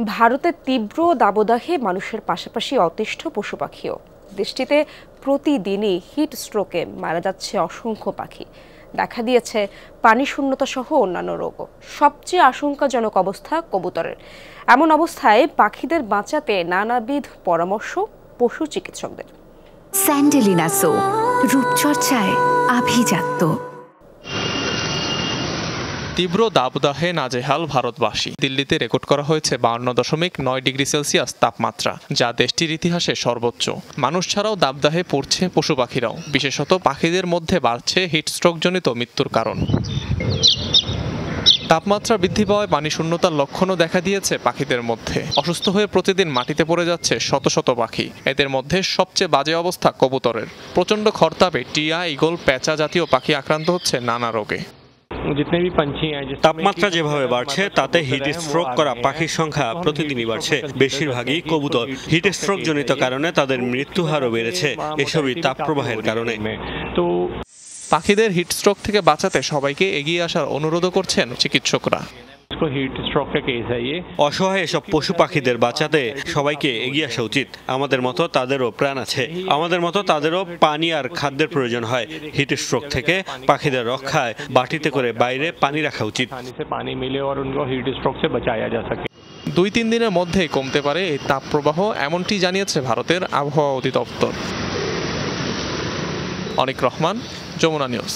ভারতের তীব্র দাবদাহে মানুষের পাশাপাশি অতিষ্ঠ পশু পাখিও। দেশটিতে প্রতিদিনই হিট স্ট্রোকে মারা যাচ্ছে অসংখ্য পাখি। দেখা দিয়েছে পানি শূন্যতা সহ অন্যান্য রোগও। সবচেয়ে আশঙ্কাজনক অবস্থা কবুতরের। এমন অবস্থায় পাখিদের বাঁচাতে নানাবিধ পরামর্শ পশু চিকিৎসকদের। স্যান্ডেলিনা সো, রূপচর্চায় আভিজাত্য। তীব্র দাবদাহে নাজেহাল ভারতবাসী। দিল্লিতে রেকর্ড করা হয়েছে 52.9 ডিগ্রি সেলসিয়াস তাপমাত্রা, যা দেশটির ইতিহাসে সর্বোচ্চ। মানুষ ছাড়াও দাবদাহে পড়ছে পশু পাখিরাও। বিশেষত পাখিদের মধ্যে বাড়ছে হিটস্ট্রোকজনিত মৃত্যুর কারণ। তাপমাত্রা বৃদ্ধি পাওয়ায় পানি শূন্যতার লক্ষণও দেখা দিয়েছে পাখিদের মধ্যে। অসুস্থ হয়ে প্রতিদিন মাটিতে পড়ে যাচ্ছে শত শত পাখি। এদের মধ্যে সবচেয়ে বাজে অবস্থা কবুতরের। প্রচণ্ড খরতাপে টিয়া, ঈগল, পেঁচা জাতীয় পাখি আক্রান্ত হচ্ছে নানা রোগে। তাপমাত্রা যেভাবে বাড়ছে তাতে হিট স্ট্রোক করা পাখির সংখ্যা প্রতিদিনই বাড়ছে। বেশিরভাগই কবুতর। হিট স্ট্রোক জনিত কারণে তাদের মৃত্যু হারও বেড়েছে। এসবই তাপপ্রবাহের কারণে। পাখিদের হিটস্ট্রোক থেকে বাঁচাতে সবাইকে এগিয়ে আসার অনুরোধ করছেন চিকিৎসকরা। অসহায় এসব পশু পাখিদের বাঁচাতে সবাইকে এগিয়ে আসা উচিত। আমাদের মতো তাদেরও প্রাণ আছে, আমাদের মতো তাদেরও পানি আর খাদ্যের প্রয়োজন হয়। হিট স্ট্রোক থেকে পাখিদের রক্ষায় বাটিতে করে বাইরে পানি রাখা উচিত। 2-3 দিনের মধ্যেই কমতে পারে এই তাপপ্রবাহ, এমনটি জানিয়েছে ভারতের আবহাওয়া অধিদপ্তর। অনিক রহমান, যমুনা নিউজ।